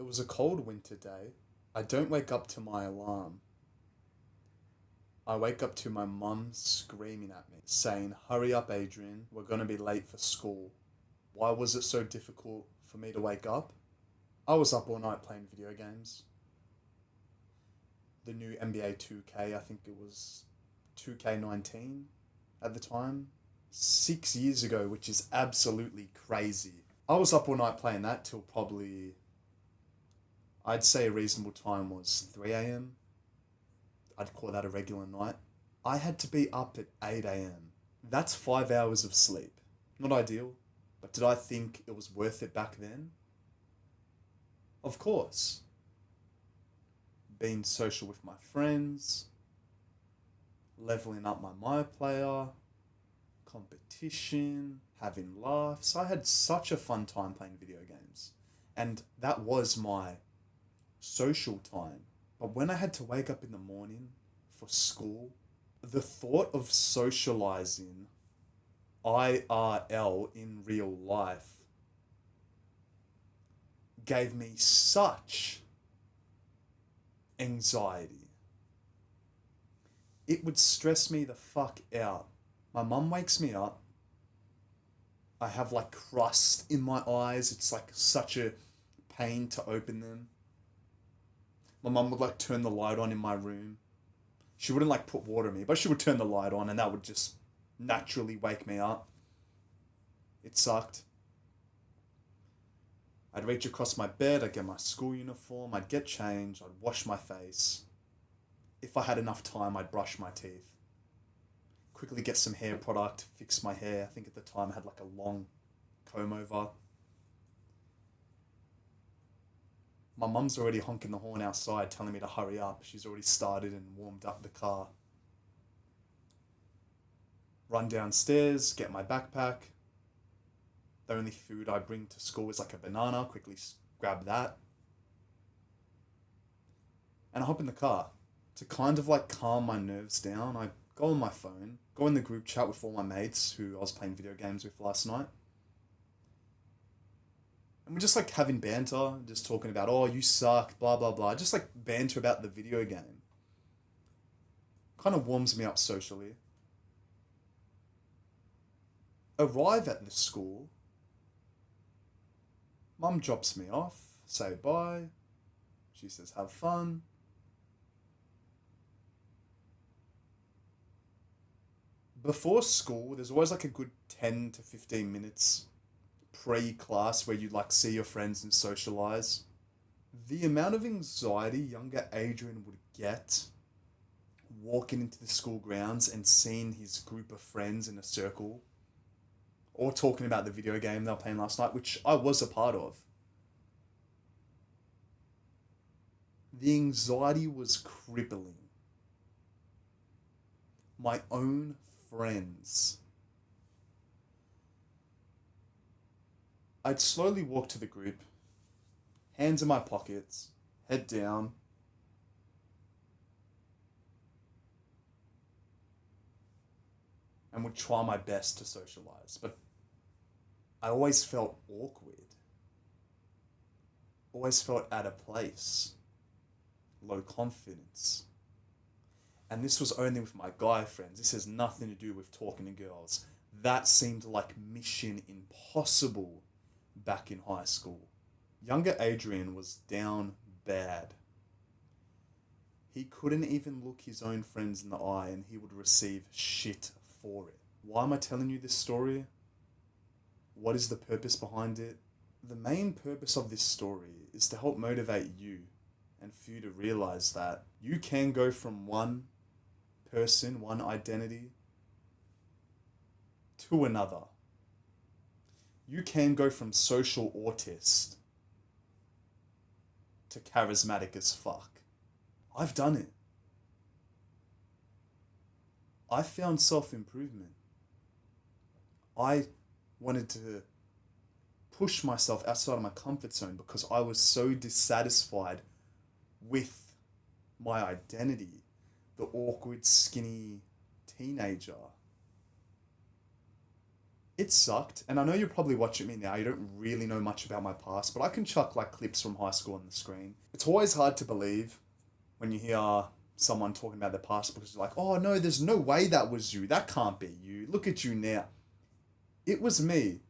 It was a cold winter day. I don't wake up to my alarm. I wake up to my mum screaming at me, saying, "Hurry up, Adrian, we're gonna be late for school." Why was it so difficult for me to wake up? I was up all night playing video games. The new NBA 2K, I think it was 2K19 at the time. 6 years ago, which is absolutely crazy. I was up all night playing that till probably, I'd say a reasonable time was 3 a.m. I'd call that a regular night. I had to be up at 8 a.m. That's 5 hours of sleep. Not ideal, but did I think it was worth it back then? Of course. Being social with my friends, leveling up my My Player, competition, having laughs. I had such a fun time playing video games. And that was my social time. But when I had to wake up in the morning for school, the thought of socializing IRL in real life gave me such anxiety. It would stress me the fuck out. My mum wakes me up. I have like crust in my eyes. It's like such a pain to open them. My mum would like turn the light on in my room. She wouldn't like put water in me, but she would turn the light on and that would just naturally wake me up. It sucked. I'd reach across my bed, I'd get my school uniform, I'd get changed, I'd wash my face. If I had enough time, I'd brush my teeth. Quickly get some hair product, fix my hair. I think at the time I had like a long comb over. My mum's already honking the horn outside telling me to hurry up. She's already started and warmed up the car. Run downstairs, get my backpack. The only food I bring to school is like a banana. Quickly grab that. And I hop in the car. To kind of like calm my nerves down, I go on my phone, go in the group chat with all my mates who I was playing video games with last night. And we're just like having banter, just talking about, oh, you suck, blah, blah, blah. Just like banter about the video game. Kind of warms me up socially. Arrive at the school. Mum drops me off, say bye. She says, have fun. Before school, there's always like a good 10 to 15 minutes pre-class where you like see your friends and socialize. The amount of anxiety younger Adrian would get walking into the school grounds and seeing his group of friends in a circle or talking about the video game they were playing last night, which I was a part of. The anxiety was crippling. My own friends. I'd slowly walk to the group, hands in my pockets, head down. And would try my best to socialize, but I always felt awkward. Always felt out of place. Low confidence. And this was only with my guy friends. This has nothing to do with talking to girls. That seemed like mission impossible back in high school. Younger Adrian was down bad. He couldn't even look his own friends in the eye and he would receive shit for it. Why am I telling you this story? What is the purpose behind it? The main purpose of this story is to help motivate you and for you to realize that you can go from one person, one identity to another. You can go from social autist to charismatic as fuck. I've done it. I found self-improvement. I wanted to push myself outside of my comfort zone because I was so dissatisfied with my identity, the awkward, skinny teenager. It sucked, and I know you're probably watching me now. You don't really know much about my past, but I can chuck like clips from high school on the screen. It's always hard to believe when you hear someone talking about their past because you're like, oh no, there's no way that was you. That can't be you. Look at you now. It was me.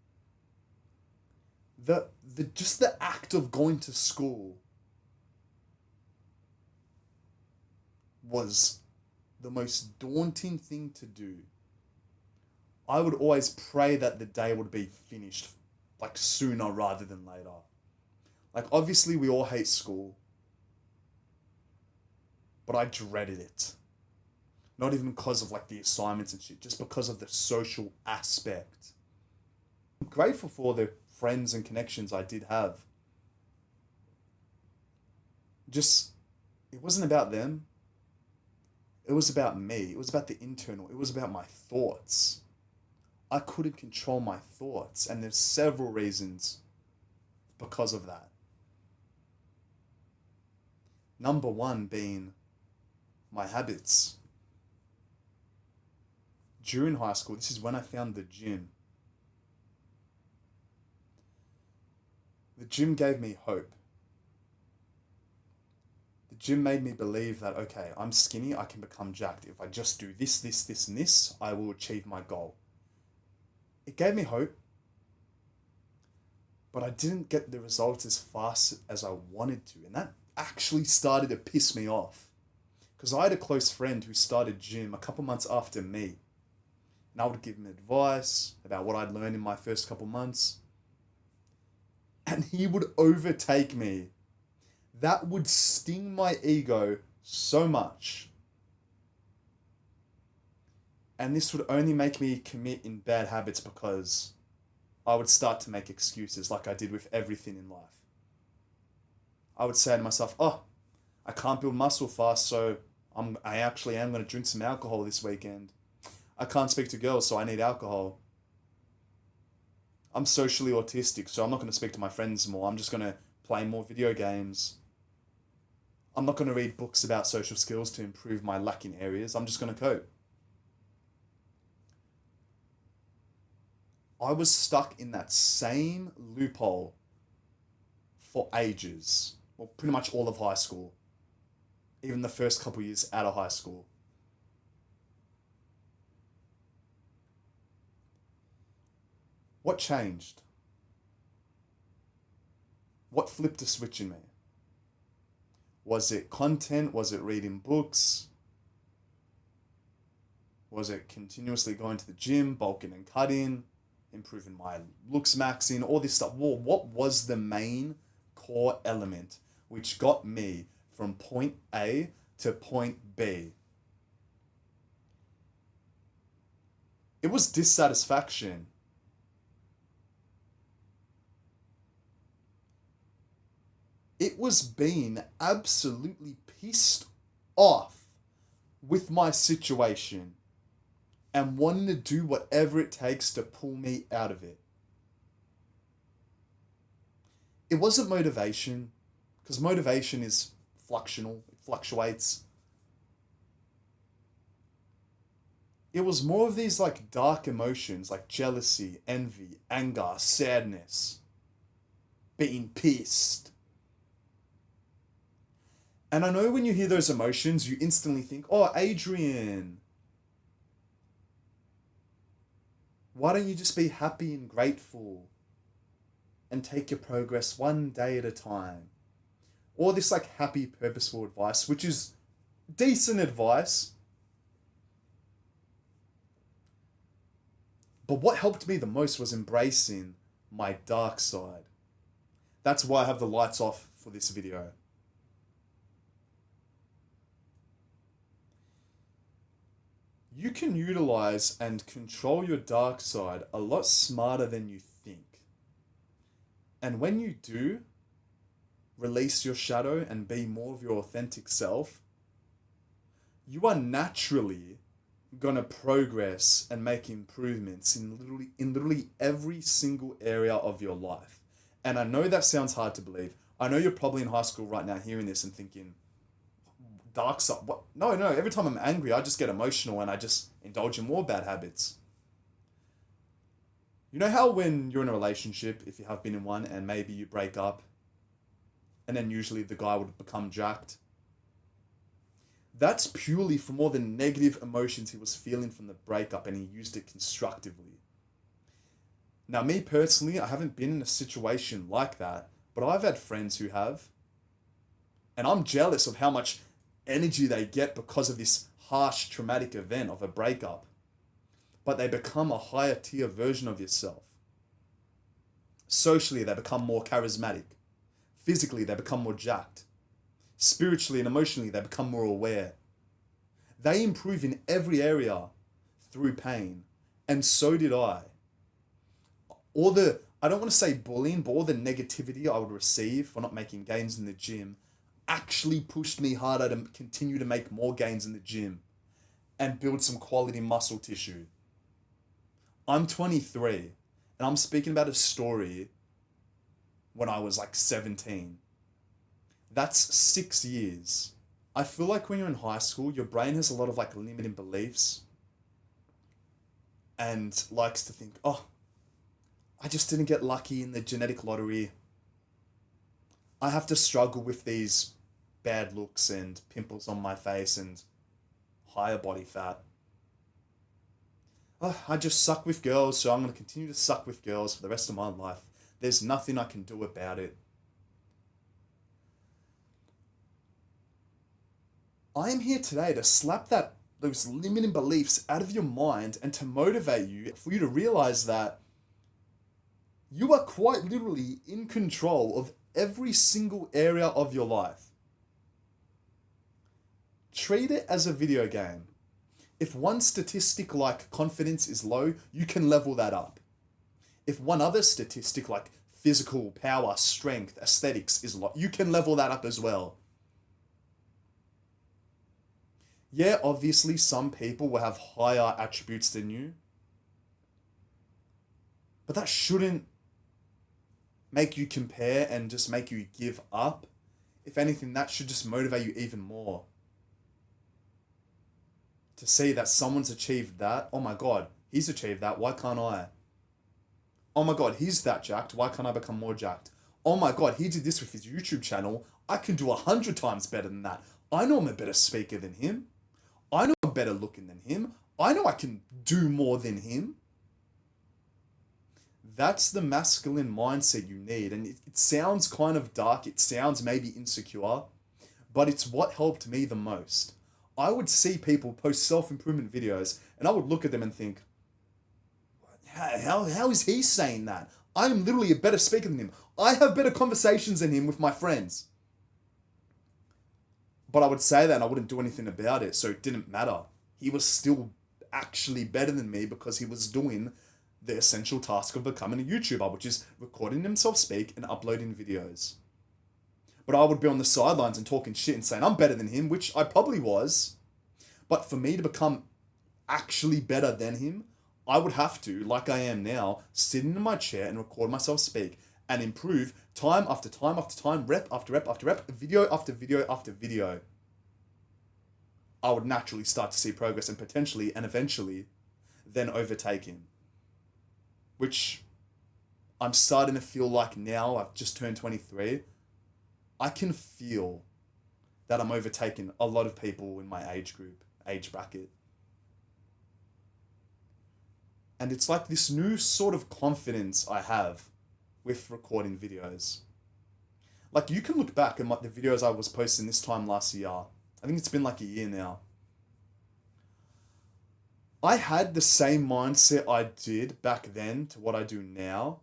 The just the act of going to school was the most daunting thing to do. I would always pray that the day would be finished like sooner rather than later. Like obviously we all hate school, but I dreaded it. Not even because of like the assignments and shit, just because of the social aspect. I'm grateful for the friends and connections I did have. Just it wasn't about them. It was about me. It was about the internal. It was about my thoughts. I couldn't control my thoughts, and there's several reasons because of that. Number one being my habits. During high school, this is when I found the gym. The gym gave me hope. The gym made me believe that, okay, I'm skinny, I can become jacked. If I just do this, this, this, and this, I will achieve my goal. It gave me hope, but I didn't get the results as fast as I wanted to. And that actually started to piss me off. Because I had a close friend who started gym a couple months after me. And I would give him advice about what I'd learned in my first couple months. And he would overtake me. That would sting my ego so much. And this would only make me commit in bad habits because I would start to make excuses like I did with everything in life. I would say to myself, oh, I can't build muscle fast, so I actually am going to drink some alcohol this weekend. I can't speak to girls, so I need alcohol. I'm socially autistic, so I'm not going to speak to my friends more. I'm just going to play more video games. I'm not going to read books about social skills to improve my lacking areas. I'm just going to cope. I was stuck in that same loophole for ages. Well, pretty much all of high school. Even the first couple years out of high school. What changed? What flipped a switch in me? Was it content? Was it reading books? Was it continuously going to the gym, bulking and cutting, improving my looks maxing, all this stuff? Well, what was the main core element which got me from point A to point B? It was dissatisfaction. It was being absolutely pissed off with my situation and wanting to do whatever it takes to pull me out of it. It wasn't motivation, because motivation is fluctuational, it fluctuates. It was more of these like dark emotions like jealousy, envy, anger, sadness, being pissed. And I know when you hear those emotions, you instantly think, oh, Adrian, why don't you just be happy and grateful and take your progress one day at a time? Or this like happy, purposeful advice, which is decent advice. But what helped me the most was embracing my dark side. That's why I have the lights off for this video. You can utilize and control your dark side a lot smarter than you think. And when you do release your shadow and be more of your authentic self, you are naturally gonna progress and make improvements in literally every single area of your life. And I know that sounds hard to believe. I know you're probably in high school right now hearing this and thinking, dark side. What? No. Every time I'm angry, I just get emotional and I just indulge in more bad habits. You know how when you're in a relationship, if you have been in one, and maybe you break up, and then usually the guy would become jacked? That's purely from all the negative emotions he was feeling from the breakup, and he used it constructively. Now, me personally, I haven't been in a situation like that, but I've had friends who have, and I'm jealous of how much energy they get because of this harsh, traumatic event of a breakup. But they become a higher tier version of yourself. Socially, they become more charismatic. Physically, they become more jacked. Spiritually and emotionally, they become more aware. They improve in every area through pain. And so did I. I don't want to say bullying, but all the negativity I would receive for not making gains in the gym actually pushed me harder to continue to make more gains in the gym and build some quality muscle tissue. I'm 23, and I'm speaking about a story when I was like 17. That's 6 years. I feel like when you're in high school, your brain has a lot of like limiting beliefs and likes to think, oh, I just didn't get lucky in the genetic lottery. I have to struggle with these bad looks and pimples on my face and higher body fat. Oh, I just suck with girls, so I'm going to continue to suck with girls for the rest of my life. There's nothing I can do about it. I am here today to slap those limiting beliefs out of your mind and to motivate you, for you to realize that you are quite literally in control of every single area of your life. Treat it as a video game. If one statistic like confidence is low, you can level that up. If one other statistic like physical power, strength, aesthetics is low, you can level that up as well. Yeah, obviously some people will have higher attributes than you, but that shouldn't make you compare and just make you give up. If anything, that should just motivate you even more. To see that someone's achieved that, oh my God, he's achieved that, why can't I? Oh my God, he's that jacked, why can't I become more jacked? Oh my God, he did this with his YouTube channel, I can do 100 times better than that. I know I'm a better speaker than him. I know I'm better looking than him. I know I can do more than him. That's the masculine mindset you need. And it sounds kind of dark. It sounds maybe insecure, but it's what helped me the most. I would see people post self-improvement videos and I would look at them and think, how is he saying that? I'm literally a better speaker than him. I have better conversations than him with my friends. But I would say that and I wouldn't do anything about it, so it didn't matter. He was still actually better than me because he was doing the essential task of becoming a YouTuber, which is recording himself speak and uploading videos. But I would be on the sidelines and talking shit and saying I'm better than him, which I probably was. But for me to become actually better than him, I would have to, like I am now, sit in my chair and record myself speak and improve time after time after time, rep after rep after rep, video after video after video. I would naturally start to see progress and potentially and eventually then overtake him. Which I'm starting to feel like now, I've just turned 23, I can feel that I'm overtaking a lot of people in my age group, age bracket. And it's like this new sort of confidence I have with recording videos. Like you can look back at the videos I was posting this time last year. I think it's been like a year now. I had the same mindset I did back then to what I do now.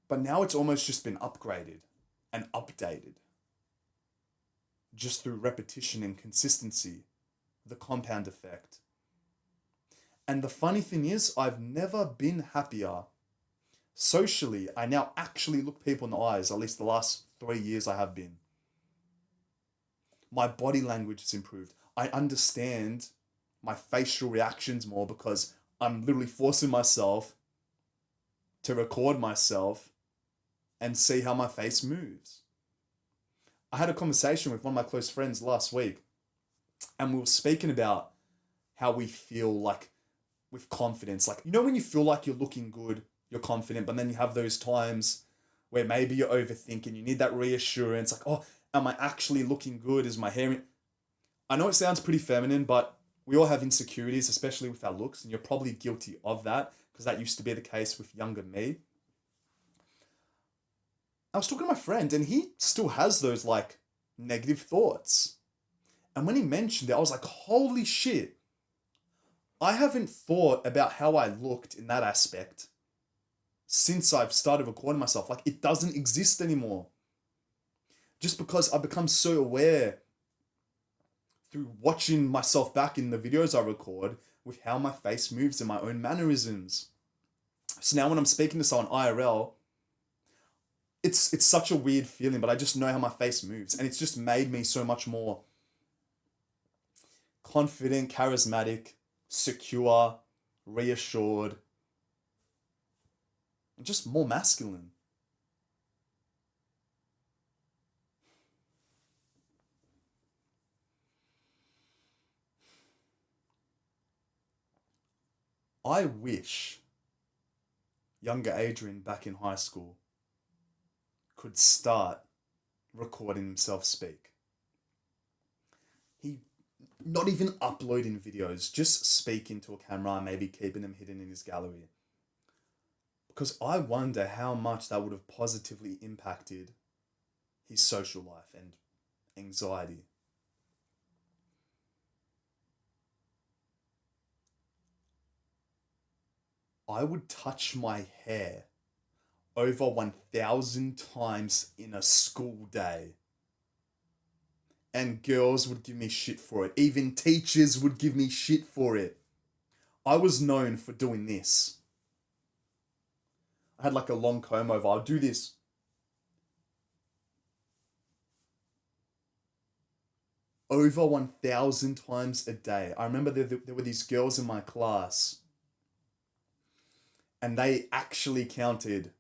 But now it's almost just been upgraded and updated. Just through repetition and consistency. The compound effect. And the funny thing is, I've never been happier. Socially, I now actually look people in the eyes, at least the last 3 years I have been. My body language has improved. I understand my facial reactions more because I'm literally forcing myself to record myself and see how my face moves. I had a conversation with one of my close friends last week, and we were speaking about how we feel like with confidence. Like, you know, when you feel like you're looking good, you're confident, but then you have those times where maybe you're overthinking, you need that reassurance, like, oh, am I actually looking good? Is my hair in... I know it sounds pretty feminine, but we all have insecurities, especially with our looks, and you're probably guilty of that because that used to be the case with younger me. I was talking to my friend, and he still has those like negative thoughts. And when he mentioned it, I was like, holy shit. I haven't thought about how I looked in that aspect since I've started recording myself. Like, it doesn't exist anymore. Just because I've become so aware through watching myself back in the videos I record with how my face moves and my own mannerisms. So now when I'm speaking to someone IRL, it's such a weird feeling, but I just know how my face moves. And it's just made me so much more confident, charismatic, secure, reassured, and just more masculine. I wish younger Adrian back in high school could start recording himself speak. He not even uploading videos, just speaking to a camera, maybe keeping them hidden in his gallery. Because I wonder how much that would have positively impacted his social life and anxiety. I would touch my hair over 1,000 times in a school day. And girls would give me shit for it. Even teachers would give me shit for it. I was known for doing this. I had like a long comb over. I'd do this. Over 1,000 times a day. I remember there were these girls in my class, and they actually counted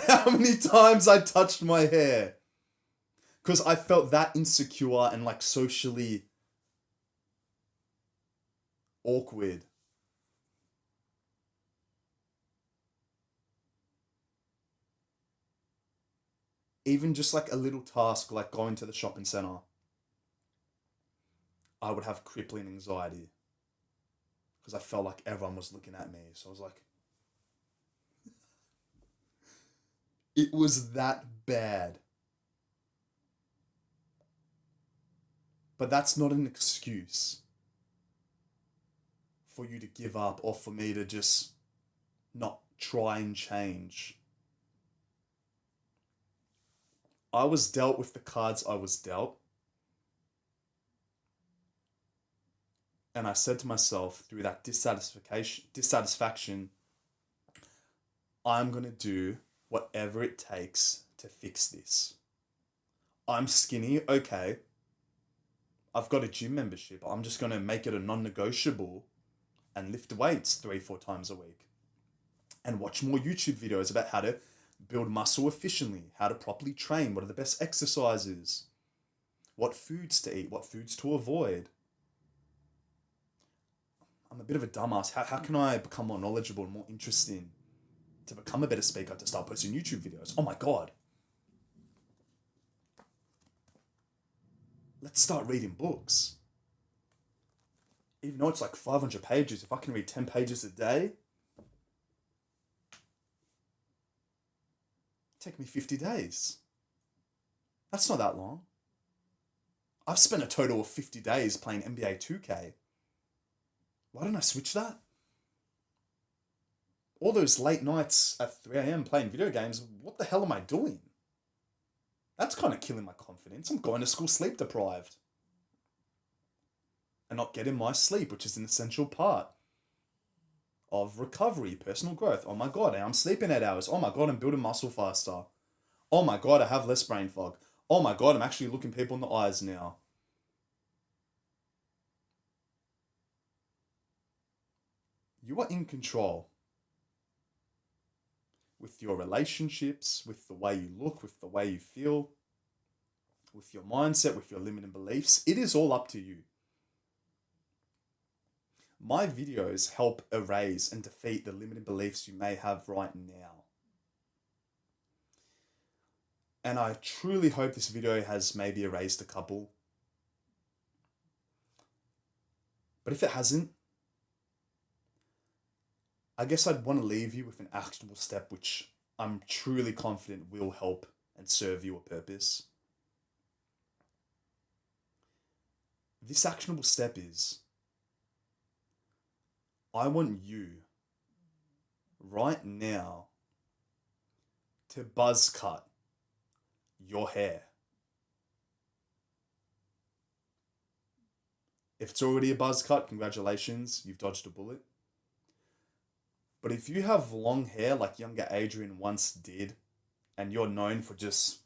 how many times I touched my hair. Because I felt that insecure and like socially awkward. Even just like a little task like going to the shopping centre, I would have crippling anxiety. Because I felt like everyone was looking at me. So I was like, it was that bad. But that's not an excuse for you to give up or for me to just not try and change. I was dealt with the cards I was dealt. And I said to myself through that dissatisfaction, I'm going to do whatever it takes to fix this. I'm skinny, okay. I've got a gym membership. I'm just going to make it a non-negotiable and lift weights 3-4 times a week. And watch more YouTube videos about how to build muscle efficiently, how to properly train, what are the best exercises, what foods to eat, what foods to avoid. I'm a bit of a dumbass. How can I become more knowledgeable and more interesting to become a better speaker, to start posting YouTube videos? Oh my God. Let's start reading books. Even though it's like 500 pages, if I can read 10 pages a day, take me 50 days. That's not that long. I've spent a total of 50 days playing NBA 2K. Why don't I switch that? All those late nights at 3 a.m. playing video games, what the hell am I doing? That's kind of killing my confidence. I'm going to school sleep deprived. And not getting my sleep, which is an essential part of recovery, personal growth. Oh my God, I'm sleeping 8 hours. Oh my God, I'm building muscle faster. Oh my God, I have less brain fog. Oh my God, I'm actually looking people in the eyes now. You are in control with your relationships, with the way you look, with the way you feel, with your mindset, with your limiting beliefs. It is all up to you. My videos help erase and defeat the limiting beliefs you may have right now. And I truly hope this video has maybe erased a couple. But if it hasn't, I guess I'd want to leave you with an actionable step which I'm truly confident will help and serve you a purpose. This actionable step is, I want you right now to buzz cut your hair. If it's already a buzz cut, congratulations, you've dodged a bullet. But if you have long hair like younger Adrian once did, and you're known for just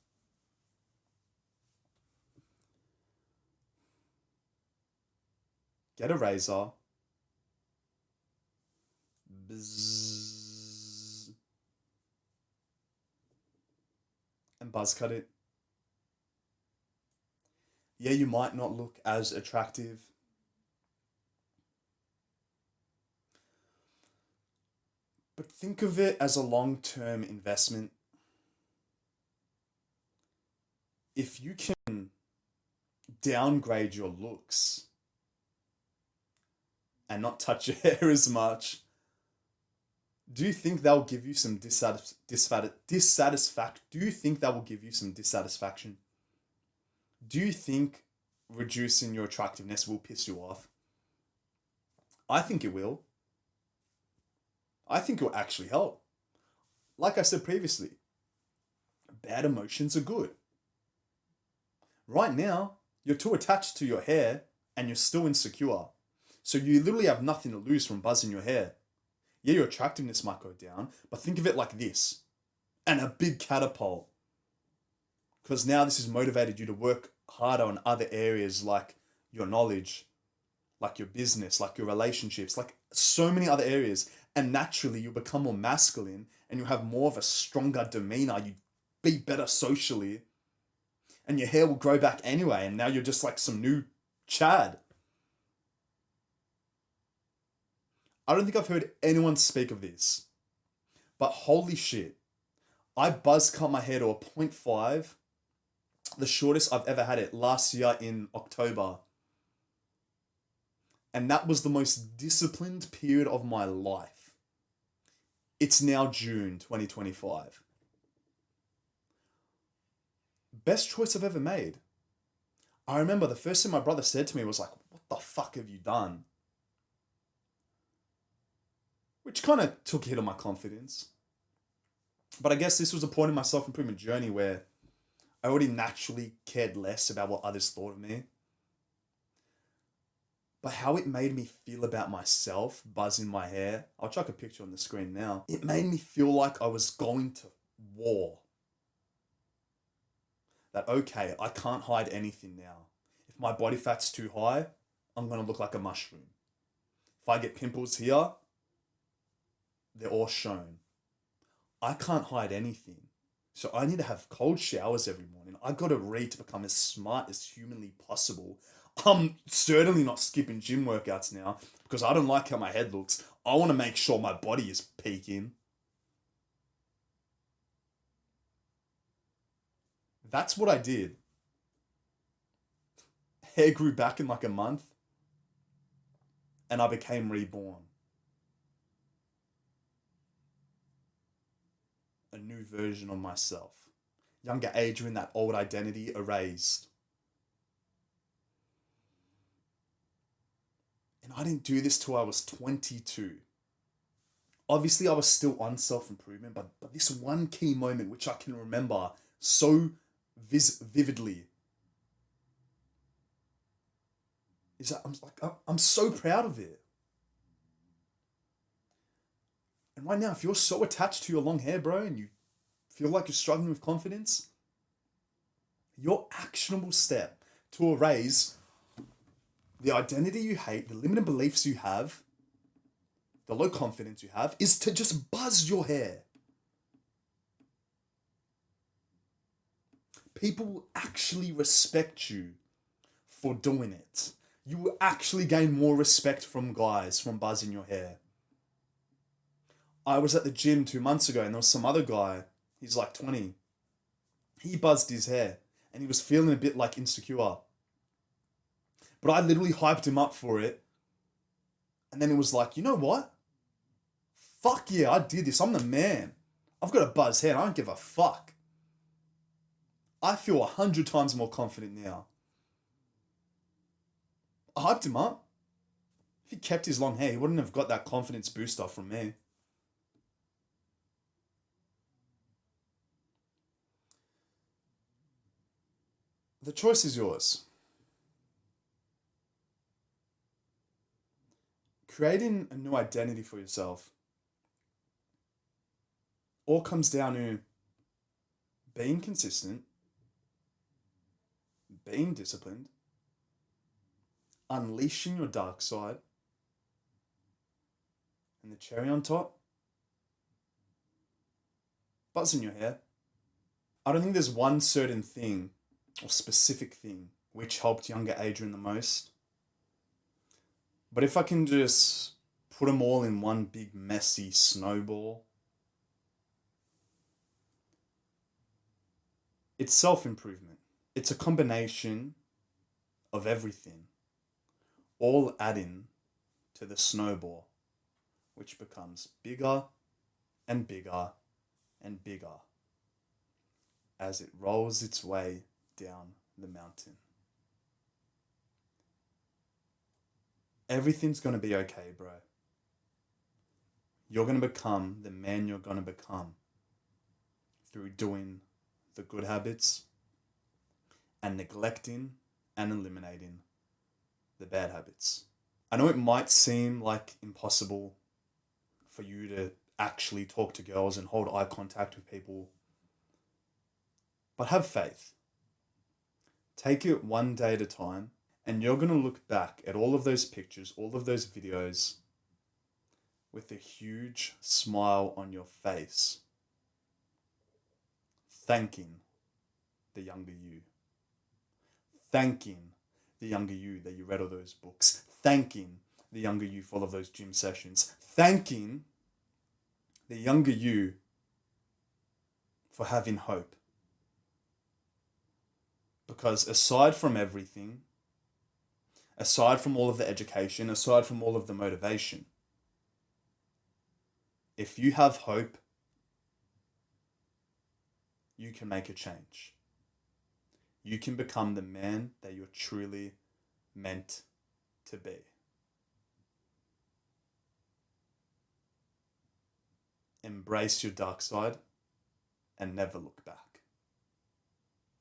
get a razor, bzzz, and buzz cut it. Yeah, you might not look as attractive. But think of it as a long-term investment. If you can downgrade your looks and not touch your hair as much, do you think that will give you some dissatisfaction? Do you think that will give you some dissatisfaction? Do you think reducing your attractiveness will piss you off? I think it will. I think it will actually help. Like I said previously, bad emotions are good. Right now, you're too attached to your hair and you're still insecure. So you literally have nothing to lose from buzzing your hair. Yeah, your attractiveness might go down, but think of it like this, and a big catapult. Because now this has motivated you to work harder on other areas like your knowledge, like your business, like your relationships, like so many other areas. And naturally you become more masculine and you have more of a stronger demeanor. You be better socially and your hair will grow back anyway. And now you're just like some new Chad. I don't think I've heard anyone speak of this, but holy shit, I buzz cut my hair to a 0.5, the shortest I've ever had it, last year in October. And that was the most disciplined period of my life. It's now June 2025. Best choice I've ever made. I remember the first thing my brother said to me was like, what the fuck have you done? Which kind of took a hit on my confidence. But I guess this was a point in my self-improvement journey where I already naturally cared less about what others thought of me. But how it made me feel about myself, buzzing my hair, I'll chuck a picture on the screen now. It made me feel like I was going to war. That, okay, I can't hide anything now. If my body fat's too high, I'm going to look like a mushroom. If I get pimples here, they're all shown. I can't hide anything. So I need to have cold showers every morning. I got to read to become as smart as humanly possible. I'm certainly not skipping gym workouts now because I don't like how my head looks. I want to make sure my body is peaking. That's what I did. Hair grew back in like a month and I became reborn. A new version of myself. Younger Adrian, that old identity erased. And I didn't do this till I was 22. Obviously, I was still on self-improvement, but this one key moment, which I can remember so vividly, is that I'm so proud of it. And right now, if you're so attached to your long hair, bro, and you feel like you're struggling with confidence, your actionable step to erase the identity you hate, the limiting beliefs you have, the low confidence you have, is to just buzz your hair. People will actually respect you for doing it. You will actually gain more respect from guys from buzzing your hair. I was at the gym 2 months ago and there was some other guy, he's like 20. He buzzed his hair and he was feeling a bit like insecure. But I literally hyped him up for it. And then it was like, you know what? Fuck yeah, I did this. I'm the man. I've got a buzz hair. I don't give a fuck. I feel 100 times more confident now. I hyped him up. If he kept his long hair, he wouldn't have got that confidence booster from me. The choice is yours. Creating a new identity for yourself all comes down to being consistent, being disciplined, unleashing your dark side, and the cherry on top, buzzing your hair. I don't think there's one certain thing or specific thing which helped younger Adrian the most. But if I can just put them all in one big messy snowball, it's self-improvement. It's a combination of everything, all adding to the snowball, which becomes bigger and bigger and bigger as it rolls its way down the mountain. Everything's going to be okay, bro. You're going to become the man you're going to become through doing the good habits and neglecting and eliminating the bad habits. I know it might seem like impossible for you to actually talk to girls and hold eye contact with people, but have faith. Take it one day at a time, and you're going to look back at all of those pictures, all of those videos, with a huge smile on your face, thanking the younger you. Thanking the younger you that you read all those books. Thanking the younger you for all of those gym sessions. Thanking the younger you for having hope. Because aside from everything, aside from all of the education, aside from all of the motivation, if you have hope, you can make a change. You can become the man that you're truly meant to be. Embrace your dark side and never look back.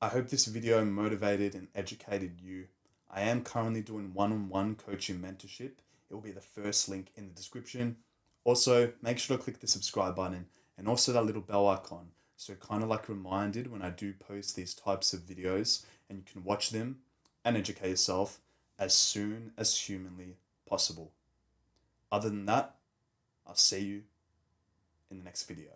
I hope this video motivated and educated you. I am currently doing one-on-one coaching mentorship. It will be the first link in the description. Also, make sure to click the subscribe button and also that little bell icon, so kind of like reminded when I do post these types of videos, and you can watch them and educate yourself as soon as humanly possible. Other than that, I'll see you in the next video.